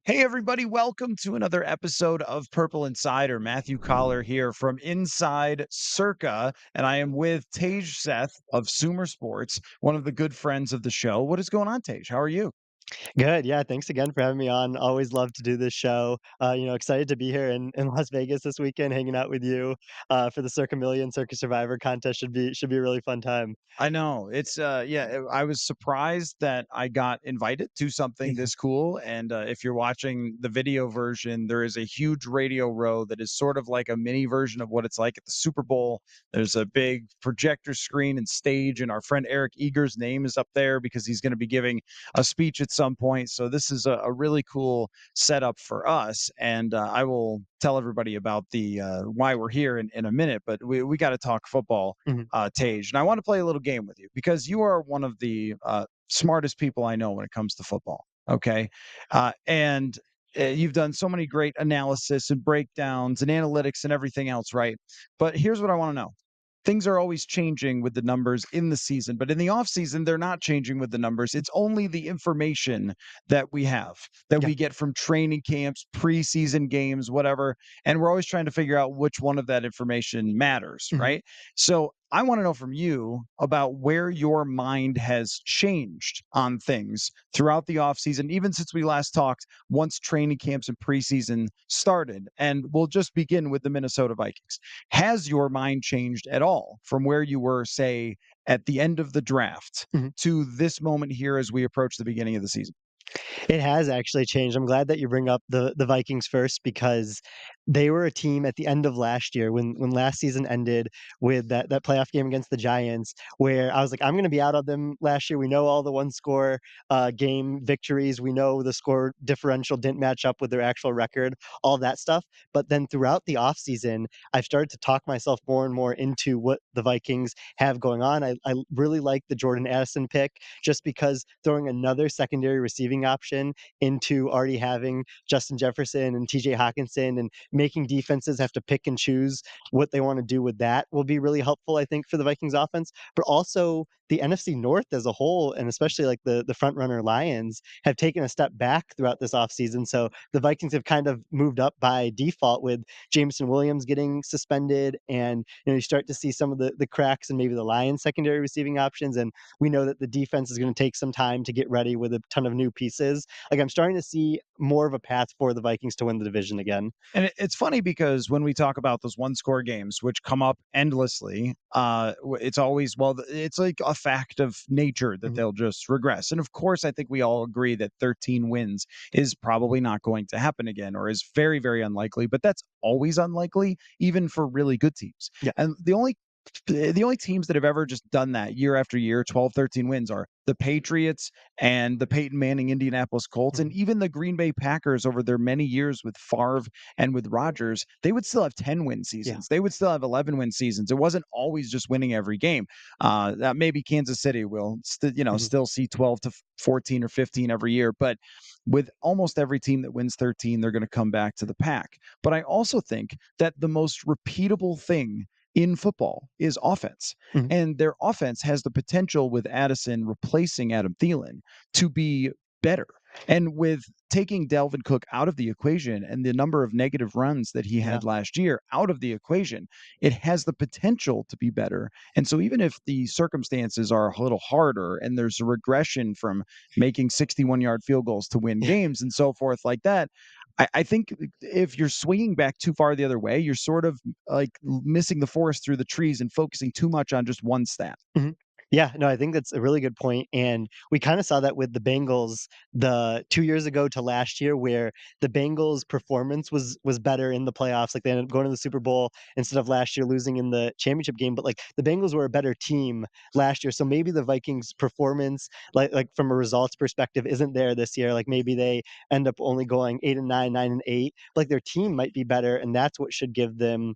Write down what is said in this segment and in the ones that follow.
Hey, everybody, welcome to another episode of Purple Insider. Matthew Coller here from Inside Circa, and I am with Tej Seth of SumerSports, one of the good friends of the show. What is going on, Tej? How are you? Good. Yeah. Thanks again for having me on. Always love to do this show. Excited to be here in Las Vegas this weekend, hanging out with you for the Circa Million Circa Survivor contest. Should be a really fun time. I know. I was surprised that I got invited to something this cool. And if you're watching the video version, there is a huge radio row that is sort of like a mini version of what it's like at the Super Bowl. There's a big projector screen and stage, and our friend Eric Eager's name is up there because he's going to be giving a speech at some point. So this is a really cool setup for us. And I will tell everybody about the why we're here in a minute, but we got to talk football, Mhm. Tej. And I want to play a little game with you because you are one of the smartest people I know when it comes to football. Okay. And you've done so many great analysis and breakdowns and analytics and everything else, right? But here's what I want to know. Things are always changing with the numbers in the season, but in the off season, they're not changing with the numbers. It's only the information that we have, that Yeah. we get from training camps, preseason games, whatever. And we're always trying to figure out which one of that information matters, Mhm. right? So I want to know from you about where your mind has changed on things throughout the offseason, even since we last talked, once training camps and preseason started. And we'll just begin with the Minnesota Vikings. Has your mind changed at all from where you were, say, at the end of the draft Mhm. to this moment here as we approach the beginning of the season? It has actually changed. I'm glad that you bring up the Vikings first because they were a team at the end of last year when last season ended with that playoff game against the Giants, where I was like, I'm going to be out on them last year. We know all the one score game victories. We know the score differential didn't match up with their actual record, all that stuff. But then throughout the offseason, I've started to talk myself more and more into what the Vikings have going on. I really like the Jordan Addison pick just because throwing another secondary receiving option into already having Justin Jefferson and TJ Hockenson and making defenses have to pick and choose what they want to do with that will be really helpful, I think, for the Vikings offense. But also the NFC North as a whole, and especially like the front runner Lions, have taken a step back throughout this offseason. So the Vikings have kind of moved up by default with Jameson Williams getting suspended, and you start to see some of the cracks and maybe the Lions secondary receiving options. And we know that the defense is going to take some time to get ready with a ton of new pieces. Like I'm starting to see more of a path for the Vikings to win the division again. And it's funny because when we talk about those one score games, which come up endlessly, it's always, well, it's like a fact of nature that Mhm. they'll just regress. And of course, I think we all agree that 13 wins is probably not going to happen again or is very, very unlikely, but that's always unlikely, even for really good teams. Yeah. And the only teams that have ever just done that year after year, 12, 13 wins are the Patriots and the Peyton Manning Indianapolis Colts, and Mhm. even the Green Bay Packers over their many years with Favre and with Rodgers, they would still have 10 win Yeah. seasons. They would still have 11 win seasons. It wasn't always just winning every game. That maybe Kansas City will Mhm. still see 12 to 14 or 15 every year, but with almost every team that wins 13, they're going to come back to the pack. But I also think that the most repeatable thing in football is offense. Mhm. And their offense has the potential with Addison replacing Adam Thielen to be better. And with taking Delvin Cook out of the equation and the number of negative runs that he Yeah. had last year out of the equation, it has the potential to be better. And so even if the circumstances are a little harder and there's a regression from making 61-yard field goals to win Yeah. games and so forth like that, I think if you're swinging back too far the other way, you're sort of like missing the forest through the trees and focusing too much on just one stat. Mhm. Yeah, no, I think that's a really good point, and we kinda saw that with the Bengals the 2 years ago to last year, where the Bengals' performance was better in the playoffs, like, they ended up going to the Super Bowl instead of last year losing in the championship game, but, like, the Bengals were a better team last year, so maybe the Vikings' performance, from a results perspective, isn't there this year, like, maybe they end up only going 8 and 9, 9 and 8, like, their team might be better, and that's what should give them,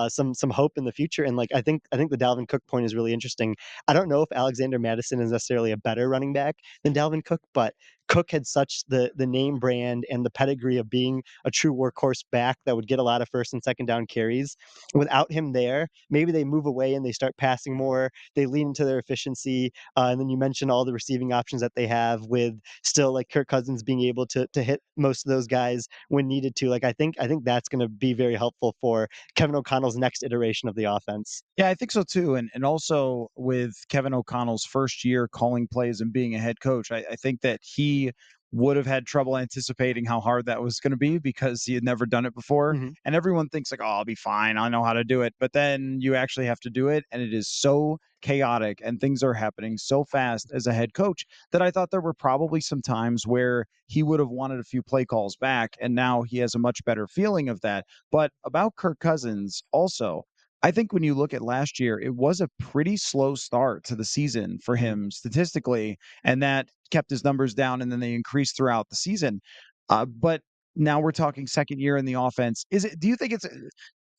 some hope in the future, and, like, I think the Dalvin Cook point is really interesting. I don't know if Alexander Madison is necessarily a better running back than Dalvin Cook, but Cook had such the name brand and the pedigree of being a true workhorse back that would get a lot of first and second down carries. Without him there, maybe they move away and they start passing more. They lean into their efficiency, and then you mentioned all the receiving options that they have with still like Kirk Cousins being able to hit most of those guys when needed to. Like I think that's going to be very helpful for Kevin O'Connell's next iteration of the offense. Yeah, I think so too. And also with Kevin O'Connell's first year calling plays and being a head coach, I think that he would have had trouble anticipating how hard that was going to be because he had never done it before. Mhm. And everyone thinks like, oh, I'll be fine. I know how to do it. But then you actually have to do it. And it is so chaotic and things are happening so fast as a head coach that I thought there were probably some times where he would have wanted a few play calls back. And now he has a much better feeling of that. But about Kirk Cousins also, I think when you look at last year, it was a pretty slow start to the season for Mhm. him statistically, and that kept his numbers down, and then they increased throughout the season. But now we're talking second year in the offense. Is it? Do you think it's?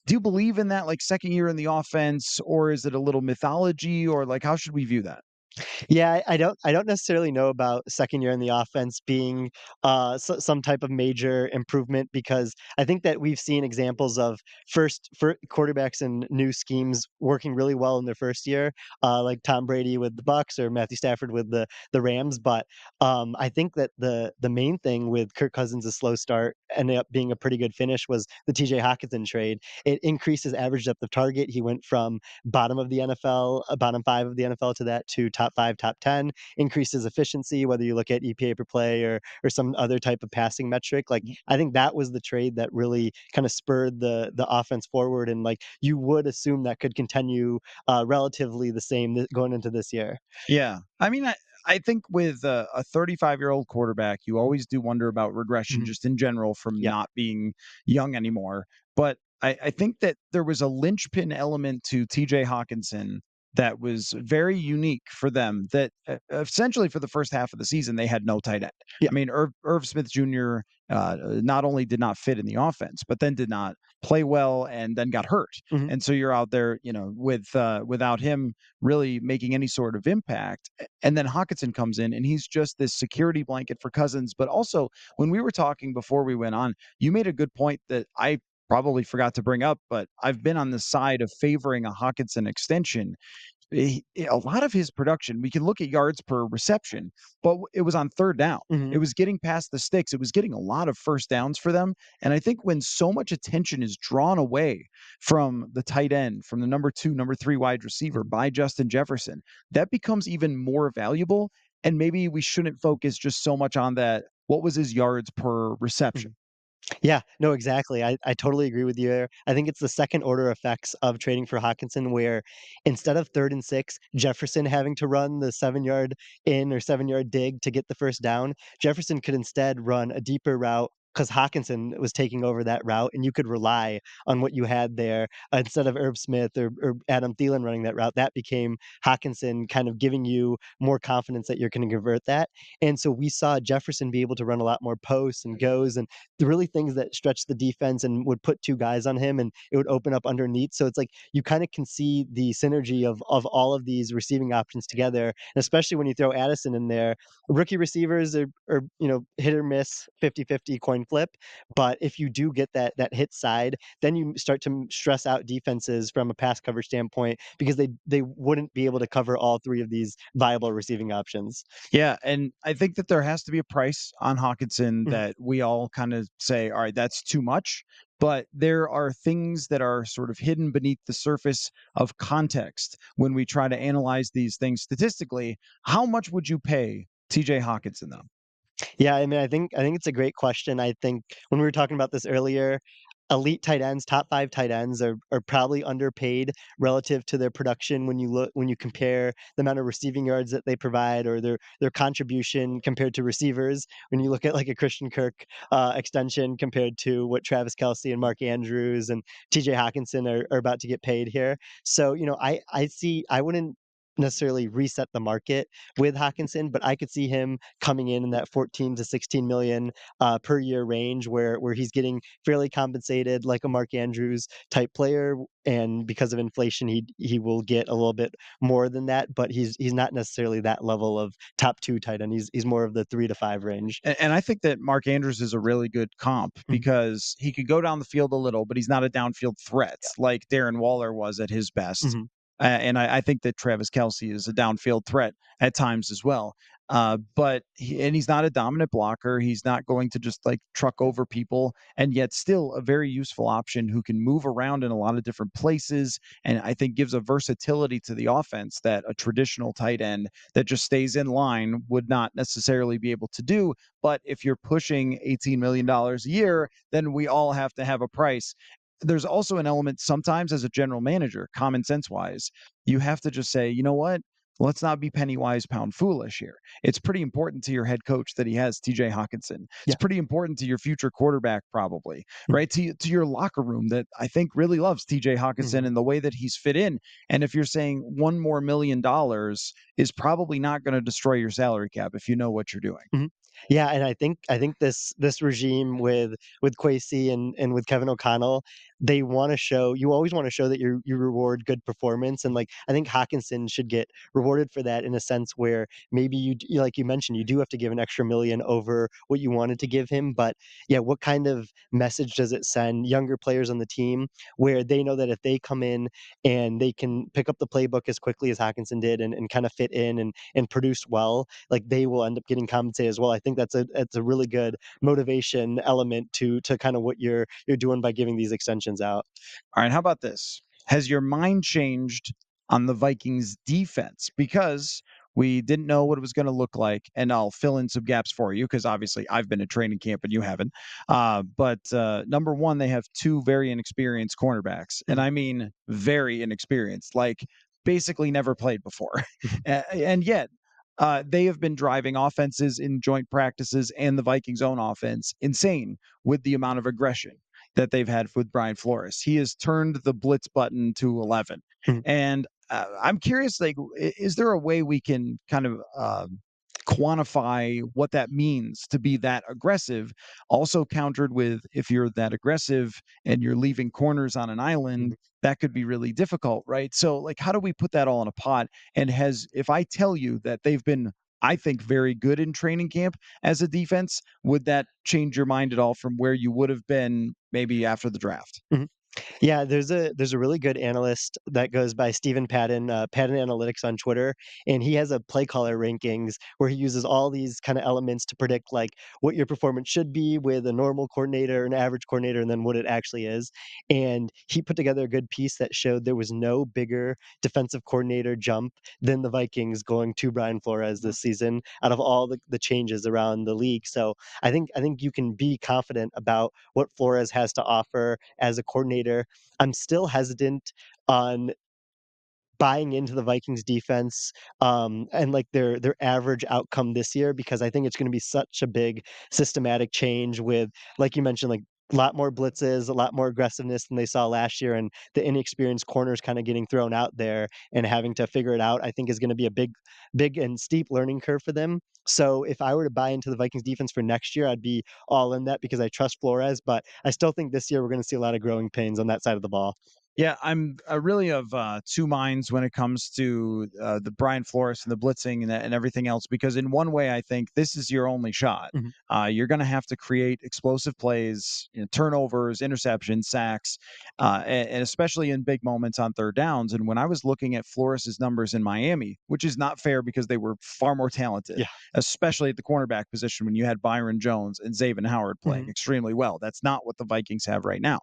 Do you believe in that, like second year in the offense, or is it a little mythology, or like how should we view that? Yeah, I don't necessarily know about second year in the offense being some type of major improvement because I think that we've seen examples of first for quarterbacks in new schemes working really well in their first year, like Tom Brady with the Bucks or Matthew Stafford with the Rams. But I think that the main thing with Kirk Cousins' slow start ended up being a pretty good finish was the TJ Hockenson trade. It increased his average depth of target. He went from bottom of the NFL, bottom 5 of the NFL to that to top 5, top 10, increases efficiency, whether you look at EPA per play or some other type of passing metric. Like I think that was the trade that really kind of spurred the offense forward, and like you would assume that could continue relatively the same going into this year. Yeah. I mean, I think with a 35-year-old quarterback, you always do wonder about regression Mhm. just in general from Yeah. not being young anymore. But I think that there was a linchpin element to TJ Hockenson that was very unique for them that essentially for the first half of the season, they had no tight end. Yeah. I mean, Irv Smith Jr. Not only did not fit in the offense, but then did not play well and then got hurt. Mhm. And so you're out there, with without him really making any sort of impact. And then Hawkinson comes in and he's just this security blanket for Cousins. But also, when we were talking before we went on, you made a good point that I probably forgot to bring up, but I've been on the side of favoring a Hawkinson extension. A lot of his production, we can look at yards per reception, but it was on third down. Mhm. It was getting past the sticks. It was getting a lot of first downs for them. And I think when so much attention is drawn away from the tight end, from the number two, number three wide receiver Mhm. by Justin Jefferson, that becomes even more valuable. And maybe we shouldn't focus just so much on that. What was his yards per reception? Mhm. Yeah, no, exactly. I totally agree with you there. I think it's the second order effects of trading for Hawkinson where instead of 3rd and 6, Jefferson having to run the 7-yard in or 7-yard dig to get the first down, Jefferson could instead run a deeper route because Hawkinson was taking over that route, and you could rely on what you had there instead of Irv Smith or Adam Thielen running that route. That became Hawkinson kind of giving you more confidence that you're going to convert that. And so we saw Jefferson be able to run a lot more posts and goes and the really things that stretch the defense and would put 2 guys on him and it would open up underneath. So it's like you kind of can see the synergy of all of these receiving options together, and especially when you throw Addison in there. Rookie receivers are hit or miss 50-50 coin flip, but if you do get that hit side, then you start to stress out defenses from a pass coverage standpoint because they wouldn't be able to cover all 3 of these viable receiving options. Yeah, and I think that there has to be a price on Hawkinson Mhm. that we all kind of say, all right, that's too much. But there are things that are sort of hidden beneath the surface of context when we try to analyze these things statistically. How much would you pay TJ Hawkinson, though? Yeah, I mean, I think it's a great question. I think when we were talking about this earlier, elite tight ends, top 5 tight ends are probably underpaid relative to their production when you compare the amount of receiving yards that they provide or their contribution compared to receivers. When you look at like a Christian Kirk extension compared to what Travis Kelce and Mark Andrews and TJ Hawkinson are about to get paid here. So, I see I wouldn't necessarily reset the market with Hockenson, but I could see him coming in that 14 to 16 million per year range where he's getting fairly compensated like a Mark Andrews type player, and because of inflation he will get a little bit more than that, but he's not necessarily that level of top 2 tight end. He's more of the 3 to 5 range. And I think that Mark Andrews is a really good comp Mhm. because he could go down the field a little, but he's not a downfield threat Yeah. like Darren Waller was at his best. Mhm. And I think that Travis Kelce is a downfield threat at times as well. And he's not a dominant blocker. He's not going to just like truck over people, and yet still a very useful option who can move around in a lot of different places. And I think gives a versatility to the offense that a traditional tight end that just stays in line would not necessarily be able to do. But if you're pushing $18 million a year, then we all have to have a price. There's also an element sometimes as a general manager, common sense wise, you have to just say, you know what? Let's not be penny wise, pound foolish here. It's pretty important to your head coach that he has TJ Hockenson. It's Yeah. pretty important to your future quarterback, probably, Mhm. right? To your locker room that I think really loves TJ Hockenson Mhm. and the way that he's fit in. And if you're saying $1 more million is probably not going to destroy your salary cap if you know what you're doing. Mhm. Yeah, and I think this regime with Kwesi and with Kevin O'Connell, they wanna show you always wanna show that you reward good performance, and, like, I think Hockenson should get rewarded for that in a sense where maybe like you mentioned, you do have to give an extra million over what you wanted to give him, but, yeah, what kind of message does it send younger players on the team where they know that if they come in and they can pick up the playbook as quickly as Hockenson did and kinda fit in and produce well, like they will end up getting compensated as well. I think that's a really good motivation element to kind of what you're doing by giving these extensions out. All right, how about this? Has your mind changed on the Vikings defense? Because we didn't know what it was going to look like. And I'll fill in some gaps for you because obviously I've been at training camp and you haven't. But number one, they have two very inexperienced cornerbacks. And Mhm, I mean, very inexperienced, like basically never played before. mhm, And yet, they have been driving offenses in joint practices and the Vikings' own offense insane with the amount of aggression that they've had with Brian Flores. He has turned the blitz button to 11. mhm, And I'm curious, like, is there a way we can kind of quantify what that means to be that aggressive? Also countered with if you're that aggressive and you're leaving corners on an mhm, island, that could be really difficult, right? So, like, how do we put that all in a pot? And if I tell you that they've been, I think, very good in training camp as a defense, would that change your mind at all from where you would have been maybe after the draft? mhm. Yeah, there's a really good analyst that goes by Stephen Patton, Patton Analytics on Twitter, and he has a play caller rankings where he uses all these kind of elements to predict like what your performance should be with a normal coordinator, an average coordinator, and then what it actually is. And he put together a good piece that showed there was no bigger defensive coordinator jump than the Vikings going to Brian Flores this season out of all the changes around the league. So I think you can be confident about what Flores has to offer as a coordinator. I'm still hesitant on buying into the Vikings defense, and like their average outcome this year because I think it's going to be such a big systematic change with, like you mentioned, like a lot more blitzes, a lot more aggressiveness than they saw last year, and the inexperienced corners kind of getting thrown out there and having to figure it out. I think is going to be a big and steep learning curve for them. So if I were to buy into the Vikings defense for next year, I'd be all in that because I trust Flores. But I still think this year we're going to see a lot of growing pains on that side of the ball. Yeah, I'm really of two minds when it comes to the Brian Flores and the blitzing and everything else. Because in one way, I think this is your only shot. Mhm, You're going to have to create explosive plays, turnovers, interceptions, sacks, and especially in big moments on third downs. And when I was looking at Flores's numbers in Miami, which is not fair because they were far more talented, yeah. especially at the cornerback position when you had Byron Jones and Zayvon Howard playing Mhm, extremely well. That's not what the Vikings have right now.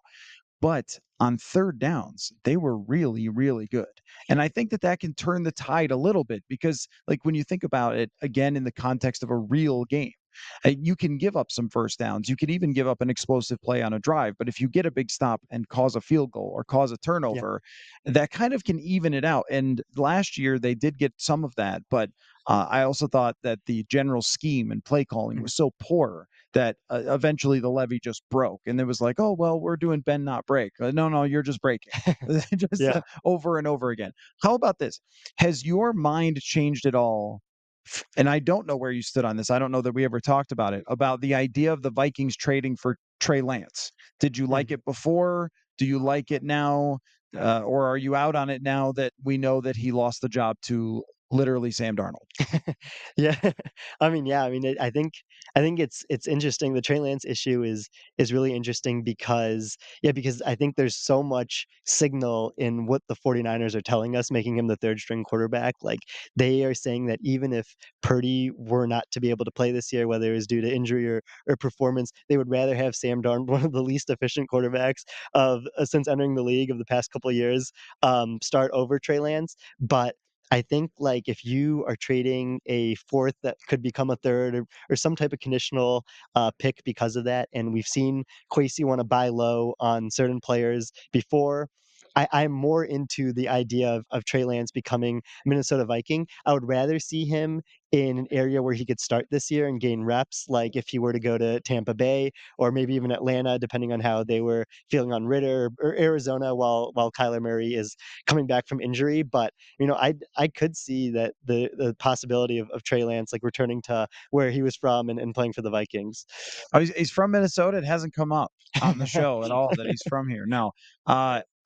But on third downs, they were really, really good. And I think that that can turn the tide a little bit because, like, when you think about it again in the context of a real game, you can give up some first downs. You can even give up an explosive play on a drive. But if you get a big stop and cause a field goal or cause a yeah. turnover, that kind of can even it out. And last year, they did get some of that. But I also thought that the general scheme and play calling Mhm, was so poor that eventually the levee just broke, and it was like, oh well, we're doing bend not break. No, no, you're just breaking, just Yeah. over and over again. How about this? Has your mind changed at all? And I don't know where you stood on this. I don't know that we ever talked about it, about the idea of the Vikings trading for Trey Lance. Did you like Mhm. it before? Do you like it now? Or are you out on it now that we know that he lost the job to literally Sam Darnold? Yeah. I mean, yeah, I mean, I think it's interesting. The Trey Lance issue is really interesting because yeah, because I think there's so much signal in what the 49ers are telling us, making him the third string quarterback. Like they are saying that even if Purdy were not to be able to play this year, whether it was due to injury or performance, they would rather have Sam Darnold, one of the least efficient quarterbacks of since entering the league of the past couple of years, start over Trey Lance. But I think, like, if you are trading a fourth that could become a third or some type of conditional, pick because of that, and we've seen Kwesi wanna buy low on certain players before, I'm more into the idea of Trey Lance becoming a Minnesota Viking. I would rather see him in an area where he could start this year and gain reps, like if he were to go to Tampa Bay or maybe even Atlanta, depending on how they were feeling on Ritter or Arizona while Kyler Murray is coming back from injury, but I could see that the possibility of Trey Lance like returning to where he was from and playing for the Vikings. Oh, he's from Minnesota. It hasn't come up on the show at all that he's from here. No,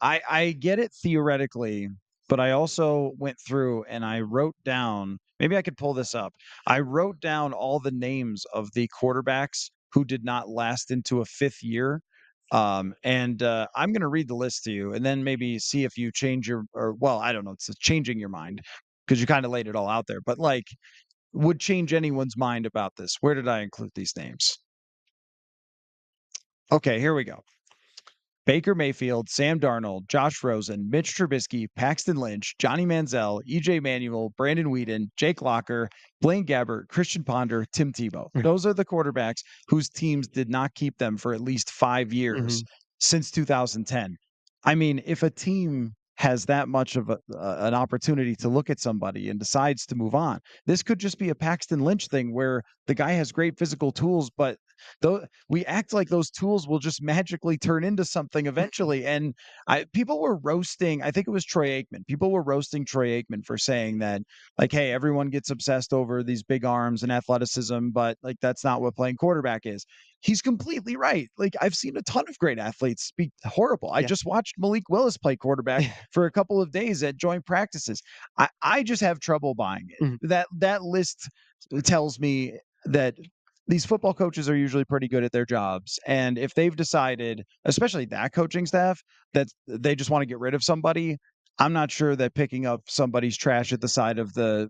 I get it theoretically, but I also went through and I wrote down. Maybe I could pull this up. I wrote down all the names of the quarterbacks who did not last into a fifth year. And I'm going to read the list to you, and then maybe see if you change your, or well, I don't know, it's changing your mind because you kind of laid it all out there. But like, would change anyone's mind about this? Where did I include these names? Okay, here we go. Baker Mayfield, Sam Darnold, Josh Rosen, Mitch Trubisky, Paxton Lynch, Johnny Manziel, EJ Manuel, Brandon Whedon, Jake Locker, Blaine Gabbert, Christian Ponder, Tim Tebow. Those are the quarterbacks whose teams did not keep them for at least 5 years Mhm. since 2010. I mean, if a team has that much of an opportunity to look at somebody and decides to move on, this could just be a Paxton Lynch thing where the guy has great physical tools, but though we act like those tools will just magically turn into something eventually. And people were roasting, I think it was Troy Aikman. People were roasting Troy Aikman for saying that, like, hey, everyone gets obsessed over these big arms and athleticism, but like that's not what playing quarterback is. He's completely right. Like I've seen a ton of great athletes be horrible. I Yeah. just watched Malik Willis play quarterback for a couple of days at joint practices. I just have trouble buying it. Mhm. That list tells me that these football coaches are usually pretty good at their jobs. And if they've decided, especially that coaching staff, that they just want to get rid of somebody, I'm not sure that picking up somebody's trash at the side of the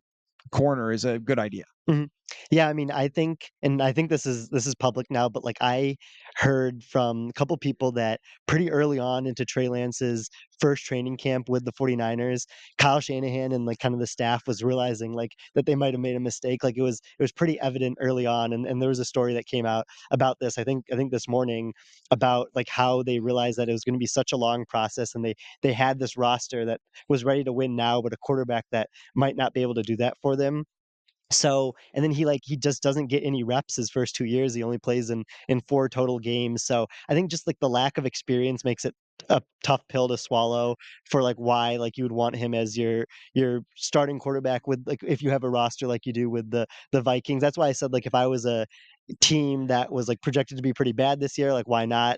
corner is a good idea. Mhm. Yeah, I mean, I think this is public now, but like I heard from a couple people that pretty early on into Trey Lance's first training camp with the 49ers, Kyle Shanahan and like kind of the staff was realizing like that they might have made a mistake. Like it was pretty evident early on, and there was a story that came out about this. I think this morning about like how they realized that it was going to be such a long process, and they had this roster that was ready to win now, but a quarterback that might not be able to do that for them. So, and then he just doesn't get any reps his first 2 years. He only plays in 4 total games. So, I think just like the lack of experience makes it a tough pill to swallow for like why like you would want him as your starting quarterback with like if you have a roster like you do with the Vikings. That's why I said like if I was a team that was like projected to be pretty bad this year, like why not,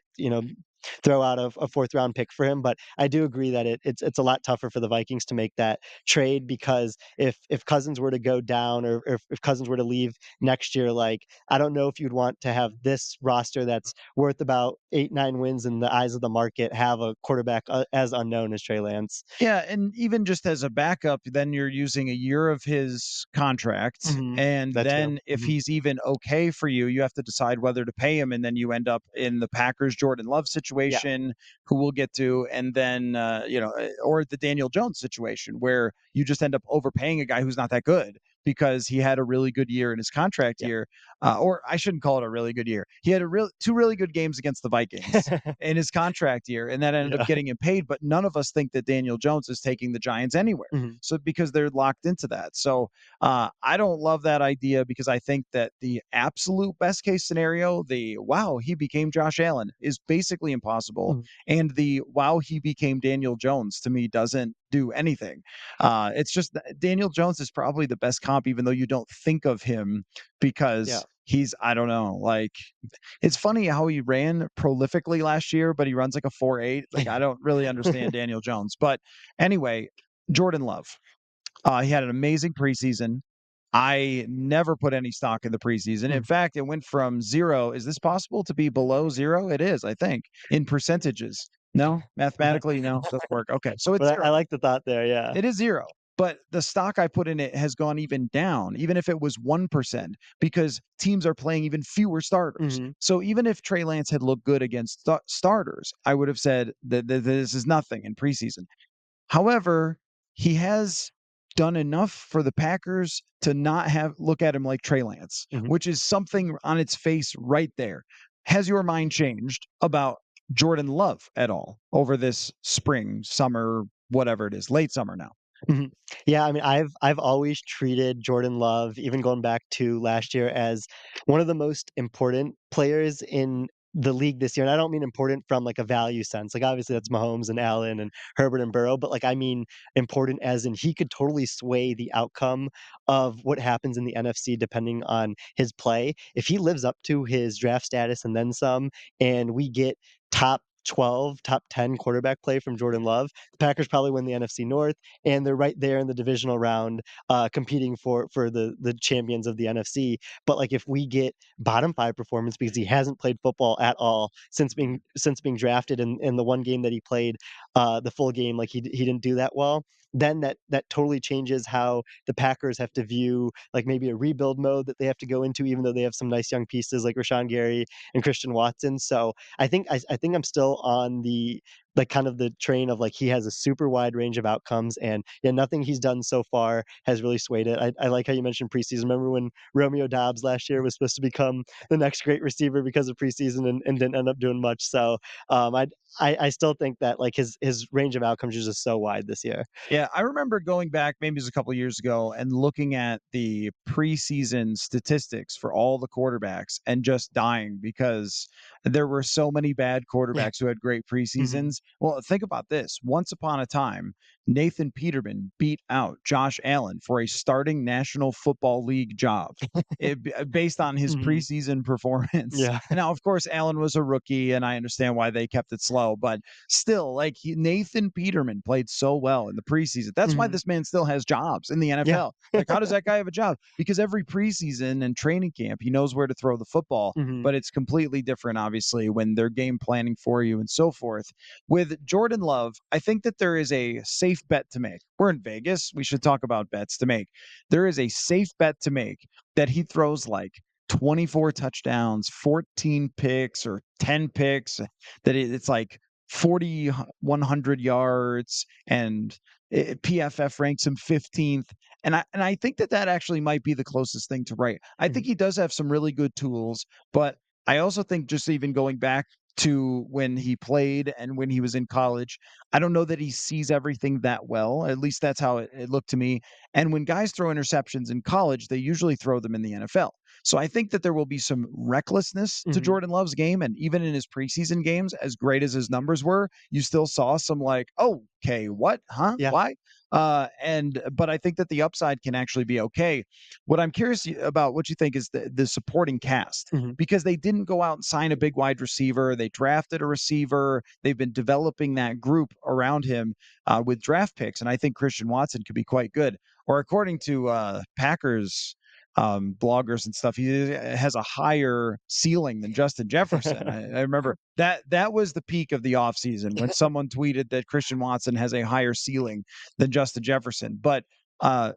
throw out a fourth round pick for him. But I do agree that it's a lot tougher for the Vikings to make that trade because if Cousins were to go down or if Cousins were to leave next year, like I don't know if you'd want to have this roster that's worth about 8, 9 wins in the eyes of the market have a quarterback as unknown as Trey Lance. Yeah, and even just as a backup, then you're using a year of his contract, Hmm. and That too. then if he's even okay for you, you have to decide whether to pay him, and then you end up in the Packers Jordan Love Yeah. situation, who we'll get to, and then or the Daniel Jones situation where you just end up overpaying a guy who's not that good because he had a really good year in his contract Yeah. year, or I shouldn't call it a really good year. He had two really good games against the Vikings in his contract year, and that ended up Yeah. getting him paid. But none of us think that Daniel Jones is taking the Giants anywhere. Mhm. So because they're locked into that. So I don't love that idea because I think that the absolute best case scenario, the wow, he became Josh Allen, is basically impossible. Mhm. And the wow, he became Daniel Jones to me doesn't do anything. It's just Daniel Jones is probably the best comp, even though you don't think of him Yeah. because he's, I don't know, like it's funny how he ran prolifically last year, but he runs like a 4.8. Like I don't really understand Daniel Jones. But anyway, Jordan Love. He had an amazing preseason. I never put any stock in the preseason. In Mhm. fact, it went from 0. Is this possible to be below 0? It is, I think, in percentages. No? Mathematically, no, doesn't work. Okay, so it's But I 0. like the thought there, yeah. It is 0, but the stock I put in it has gone even down, even if it was 1%, because teams are playing even fewer starters. Mhm. So even if Trey Lance had looked good against starters, I would have said that this is nothing in preseason. However, he has done enough for the Packers to not have look at him like Trey Lance, Mhm. which is something on its face right there. Has your mind changed about Jordan Love at all over this spring, summer, whatever it is, late summer now? Mhm. Yeah, I mean, I've always treated Jordan Love, even going back to last year, as one of the most important players in the league this year. And I don't mean important from like a value sense. Like obviously that's Mahomes and Allen and Herbert and Burrow, but like I mean important as in he could totally sway the outcome of what happens in the NFC depending on his play. If he lives up to his draft status and then some, and we get top 12, top 10 quarterback play from Jordan Love, the Packers probably win the NFC North and they're right there in the divisional round, competing for the champions of the NFC. But like if we get bottom five performance because he hasn't played football at all since being drafted, and the one game that he played, the full game, like he didn't do that well. Then that totally changes how the Packers have to view like maybe a rebuild mode that they have to go into, even though they have some nice young pieces like Rashawn Gary and Christian Watson. So I think I'm still on the like kind of the train of like he has a super wide range of outcomes and yeah, nothing he's done so far has really swayed it. I like how you mentioned preseason. Remember when Romeo Dobbs last year was supposed to become the next great receiver because of preseason and didn't end up doing much. So um, I, I still think that like his range of outcomes is just so wide this year. Yeah, I remember going back, maybe it was a couple of years ago, and looking at the preseason statistics for all the quarterbacks and just dying because there were so many bad Yeah. quarterbacks who had great Hmm. preseasons. Well, think about this. Once upon a time, Nathan Peterman beat out Josh Allen for a starting National Football League job. Based on his Hmm. preseason performance. Yeah. And now, of course, Allen was a rookie, and I understand why they kept it slow. But still, like Nathan Peterman played so well in the preseason. That's why Hmm. this man still has jobs in the Yeah. NFL. Like, how does that guy have a job? Because every preseason and training camp, he knows where to throw the football, Hmm. but it's completely different, obviously, when they're game planning for you and so forth. With Jordan Love, I think that there is a safe bet to make. We're in Vegas. We should talk about bets to make. There is a safe bet to make that he throws like 24 touchdowns, 14 picks, or 10 picks, that it's like 4,100 yards, and PFF ranks him 15th. And I think that that actually might be the closest thing to right. I Hmm. think he does have some really good tools, but I also think just even going back to when he played and when he was in college, I don't know that he sees everything that well. At least that's how it looked to me. And when guys throw interceptions in college, they usually throw them in the NFL. So I think that there will be some recklessness to Hmm. Jordan Love's game. And even in his preseason games, as great as his numbers were, you still saw some like, oh, okay, what? Huh? Yeah. Why? But I think that the upside can actually be okay. What I'm curious about what you think is the supporting cast, Hmm. because they didn't go out and sign a big wide receiver. They drafted a receiver. They've been developing that group around him with draft picks. And I think Christian Watson could be quite good. Or according to Packers bloggers and stuff, he has a higher ceiling than Justin Jefferson. I remember that was the peak of the offseason when someone tweeted that Christian Watson has a higher ceiling than Justin Jefferson. But uh,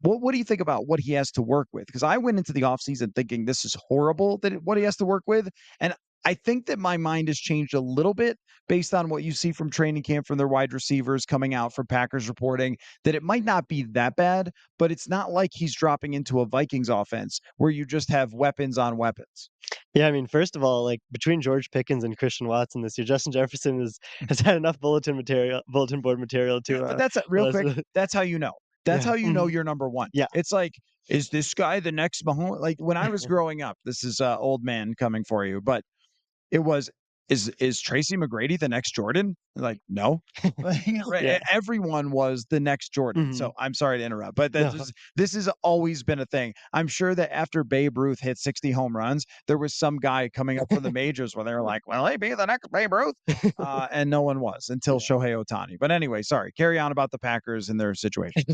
what do you think about what he has to work with? Because I went into the offseason thinking this is horrible that what he has to work with, and I think that my mind has changed a little bit based on what you see from training camp from their wide receivers coming out from Packers reporting that it might not be that bad, but it's not like he's dropping into a Vikings offense where you just have weapons on weapons. Yeah, I mean, first of all, like, between George Pickens and Christian Watson this year, Justin Jefferson has had enough bulletin board material Yeah, to, but that's a real quick, that's how you know. That's yeah, how you know mhm, you're number 1. yeah. It's like, is this guy the next Mahomes? Like, when I was growing up, this is, old man coming for you, but it was, is Tracy McGrady the next Jordan? Like, no. Like, right, Yeah, everyone was the next Jordan. So mhm, I'm sorry to interrupt, but that no. is this has always been a thing. I'm sure that after Babe Ruth hit 60 home runs, there was some guy coming up from the majors where they were like, "Will he be the next Babe Ruth?" And no one was until Yeah. Shohei Ohtani. But anyway, sorry. Carry on about the Packers and their situation.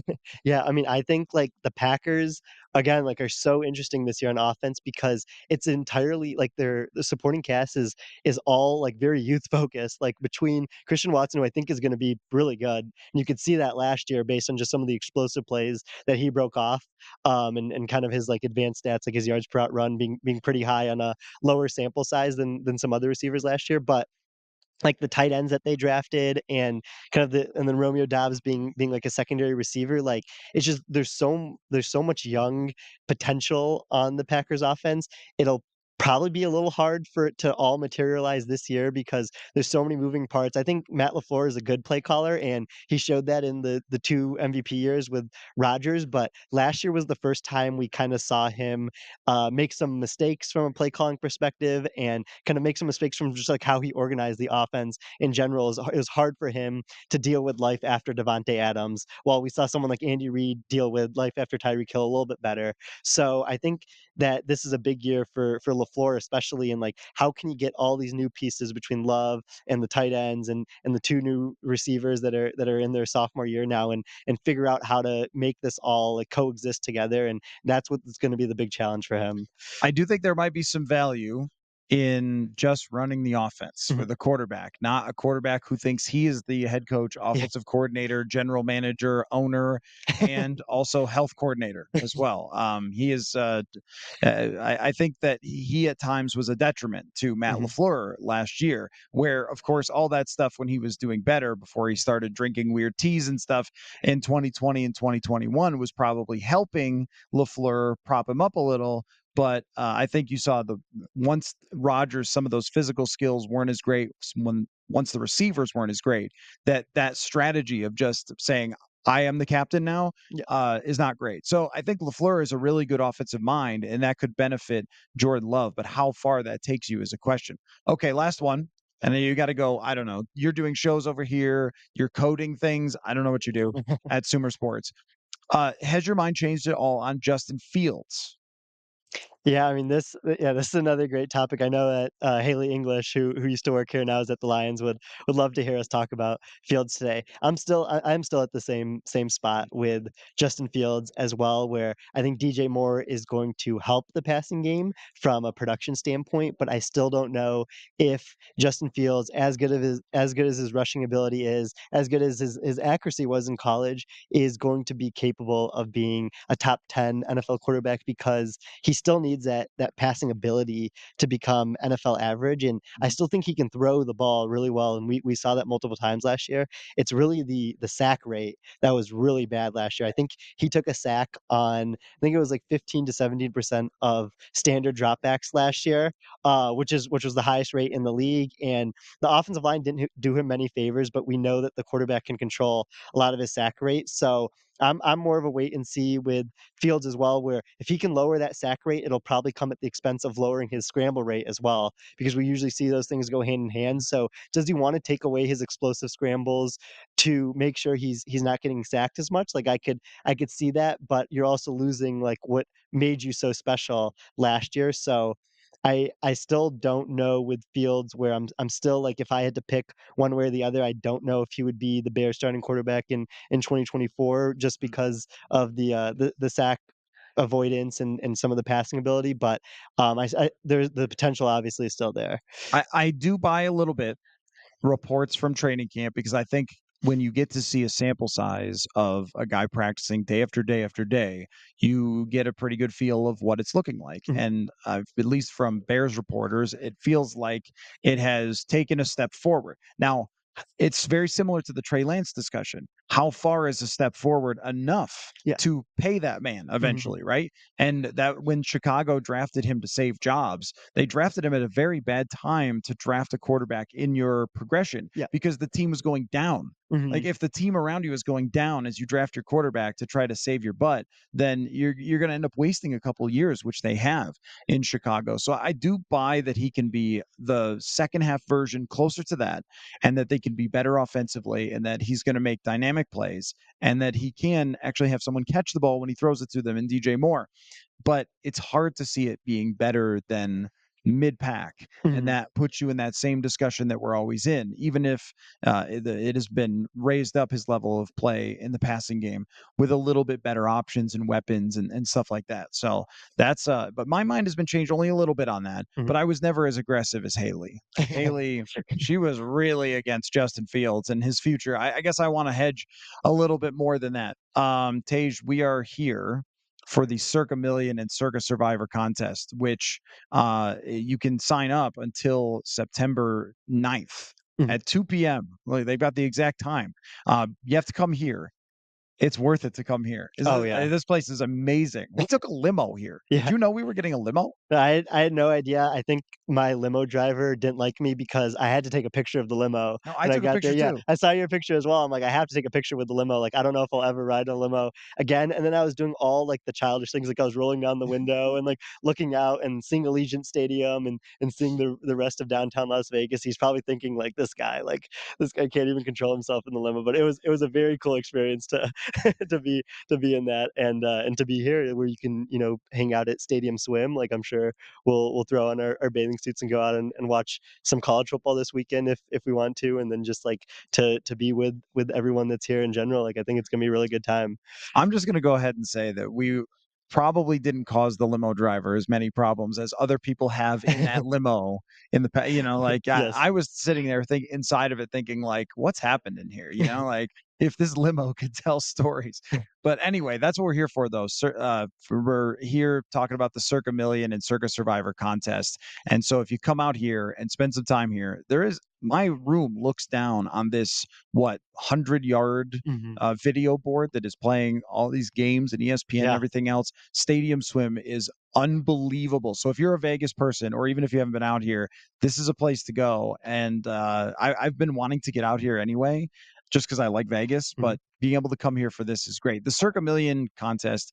Yeah, I mean, I think, like, the Packers, again, like, are so interesting this year on offense because it's entirely like, the supporting cast is all, like, very youth focused, like, between Christian Watson, who I think is gonna be really good, and you could see that last year based on just some of the explosive plays that he broke off, and kind of his, like, advanced stats, like his yards per out run being pretty high on a lower sample size than some other receivers last year, but like the tight ends that they drafted and kind of and then Romeo Dobbs being like a secondary receiver, like it's just there's so much young potential on the Packers offense. It'll probably be a little hard for it to all materialize this year because there's so many moving parts. I think Matt LaFleur is a good play caller and he showed that in the two MVP years with Rodgers, but last year was the first time we kind of saw him make some mistakes from a play calling perspective and kind of make some mistakes from just like how he organized the offense in general. It was hard for him to deal with life after Devontae Adams, while we saw someone like Andy Reid deal with life after Tyreek Hill a little bit better. So I think that this is a big year for LaFleur, especially in like how can you get all these new pieces between Love and the tight ends and the two new receivers that are in their sophomore year now and figure out how to make this all like coexist together. And that's what's going to be the big challenge for him. I do think there might be some value in just running the offense Mhm. with a quarterback, not a quarterback who thinks he is the head coach, Yeah. offensive coordinator, general manager, owner, and also health coordinator as well. He is. I think that he at times was a detriment to Matt Mhm. LaFleur last year, where of course all that stuff when he was doing better before he started drinking weird teas and stuff in 2020 and 2021 was probably helping LaFleur prop him up a little. But I think you saw the once Rodgers, some of those physical skills weren't as great when once the receivers weren't as great. That strategy of just saying I am the captain now Yeah. is not great. So I think Lafleur is a really good offensive mind, and that could benefit Jordan Love. But how far that takes you is a question. Okay, last one. And then you got to go. I don't know. You're doing shows over here. You're coding things. I don't know what you do at SumerSports. Has your mind changed at all on Justin Fields? Yeah, I mean this is another great topic. I know that Haley English, who used to work here now is at the Lions, would love to hear us talk about Fields today. I'm still at the same spot with Justin Fields as well, where I think DJ Moore is going to help the passing game from a production standpoint, but I still don't know if Justin Fields, as good as his rushing ability is, as good as his accuracy was in college, is going to be capable of being a top 10 NFL quarterback because he still needs that passing ability to become NFL average, and I Mhm. still think he can throw the ball really well, and we saw that multiple times last year. It's really the sack rate that was really bad last year. I think he took a sack on I think it was like 15 to 17% of standard dropbacks last year, which was the highest rate in the league. And the offensive line didn't do him many favors, but we know that the quarterback can control a lot of his sack rate. So I'm more of a wait and see with Fields as well, where if he can lower that sack rate, it'll probably come at the expense of lowering his scramble rate as well, because we usually see those things go hand in hand. So does he want to take away his explosive scrambles to make sure he's not getting sacked as much? Like I could see that, but you're also losing like what made you so special last year. So I still don't know with Fields where I'm still like if I had to pick one way or the other, I don't know if he would be the Bears starting quarterback in 2024 just because of the sack avoidance and some of the passing ability, but there's the potential obviously is still there. I do buy a little bit reports from training camp because I think when you get to see a sample size of a guy practicing day after day after day, you get a pretty good feel of what it's looking like. Mhm. And at least from Bears reporters, it feels like it has taken a step forward. Now, it's very similar to the Trey Lance discussion. How far is a step forward enough Yeah. to pay that man Mhm. eventually, right? And that when Chicago drafted him to save jobs, they drafted him at a very bad time to draft a quarterback in your progression Yeah. because the team was going down. Like Mhm. if the team around you is going down as you draft your quarterback to try to save your butt, then you're going to end up wasting a couple years, which they have in Chicago. So I do buy that he can be the second half version closer to that, and that they can be better offensively, and that he's going to make dynamic plays, and that he can actually have someone catch the ball when he throws it to them in DJ Moore. But it's hard to see it being better than mid pack. And Mhm. that puts you in that same discussion that we're always in, even if it has been raised up his level of play in the passing game with a little bit better options and weapons and stuff like that. So but my mind has been changed only a little bit on that. Mhm. But I was never as aggressive as Haley. Like Haley, she was really against Justin Fields and his future. I guess I want to hedge a little bit more than that. Tej, we are here for the Circa Million and Circa Survivor contest, which you can sign up until September 9th Mhm. at 2 p.m. Like, they've got the exact time. You have to come here. It's worth it to come here. Oh, yeah. This place is amazing. We took a limo here. Did Yeah. you know we were getting a limo? I had no idea. I think my limo driver didn't like me because I had to take a picture of the limo No, I when I took a got there. picture Yeah, too. I saw your picture as well. I'm like, I have to take a picture with the limo. Like, I don't know if I'll ever ride in a limo again. And then I was doing all like the childish things, like I was rolling down the window and like looking out and seeing Allegiant Stadium and seeing the rest of downtown Las Vegas. He's probably thinking like this guy can't even control himself in the limo. But it was a very cool experience to to be in that and to be here where you can hang out at Stadium Swim. Like I'm sure we'll throw on our bathing suits and go out and watch some college football this weekend if we want to, and then just like to be with everyone that's here in general. Like I think it's gonna be a really good time. I'm just going to go ahead and say that we probably didn't cause the limo driver as many problems as other people have in that limo in the past. Like Yes. I was sitting there inside of it thinking like, what's happened in here? Like if this limo could tell stories. But anyway, that's what we're here for, though. We're here talking about the Circa Million and Circa Survivor contest. And so if you come out here and spend some time here, my room looks down on this 100-yard Mhm. video board that is playing all these games and ESPN and Yeah. everything else. Stadium Swim is unbelievable. So if you're a Vegas person, or even if you haven't been out here, this is a place to go. And I've been wanting to get out here anyway, just because I like Vegas. Mhm. But being able to come here for this is great. The Circa Million contest,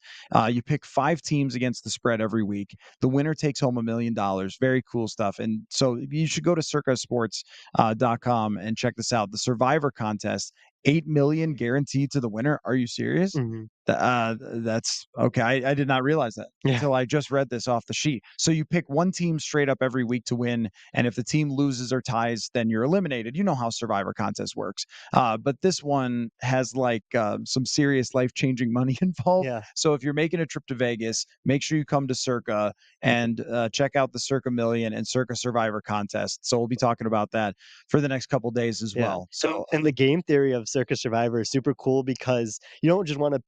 you pick 5 teams against the spread every week. The winner takes home $1 million. Very cool stuff. And so you should go to circasports.com and check this out. The Survivor contest, 8 million guaranteed to the winner. Are you serious? Mhm. That's okay. I did not realize that Yeah. until I just read this off the sheet. So you pick one team straight up every week to win, and if the team loses or ties, then you're eliminated. You know how Survivor contest works. But this one has like some serious life changing money involved. Yeah. So if you're making a trip to Vegas, make sure you come to Circa and check out the Circa Million and Circa Survivor contest. So we'll be talking about that for the next couple days as Yeah. well. And So and the game theory of Circus Survivor is super cool because you don't just wanna,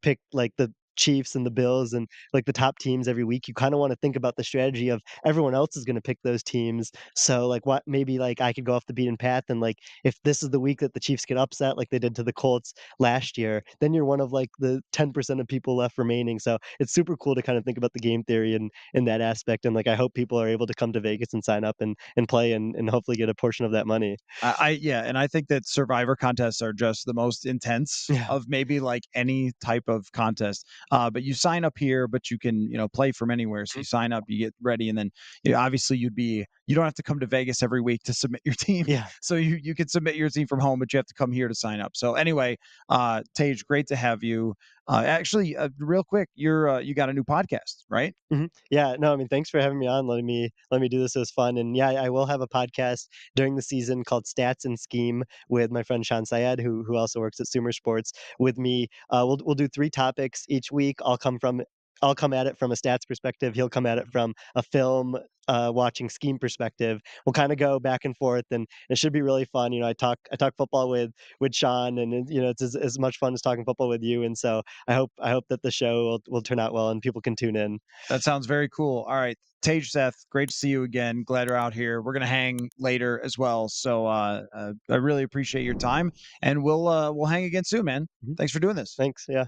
pick like the Chiefs and the Bills and like the top teams every week. You kinda wanna think about the strategy of everyone else is gonna pick those teams. So like what maybe like I could go off the beaten path and like if this is the week that the Chiefs get upset like they did to the Colts last year, then you're one of like the 10% of people left remaining. So it's super cool to kind of think about the game theory and in that aspect. And like I hope people are able to come to Vegas and sign up and play and hopefully get a portion of that money. yeah, and I think that Survivor contests are just the most intense Yeah. of maybe like any type of contest. But you sign up here, but you can play from anywhere. So Mhm. you sign up, you get ready, and then obviously you don't have to come to Vegas every week to submit your team. Yeah. So you can submit your team from home, but you have to come here to sign up. So anyway, Tej, great to have you. Actually, real quick, you got a new podcast, right? Mhm. Yeah, no, I mean, thanks for having me on, letting me do this. It was fun, and yeah, I will have a podcast during the season called Stats and Scheme with my friend Sean Syed, who also works at SumerSports with me. We'll do 3 topics each week. I'll come from I'll come at it from a stats perspective. He'll come at it from a film watching scheme perspective. We'll kind of go back and forth, and it should be really fun. I talk football with Sean, and it's as much fun as talking football with you. And so I hope that the show will turn out well and people can tune in. That sounds very cool. All right. Tej Seth, great to see you again. Glad you're out here. We're gonna hang later as well. So I really appreciate your time, and we'll hang again soon, man. Mhm. Thanks for doing this. Thanks. Yeah.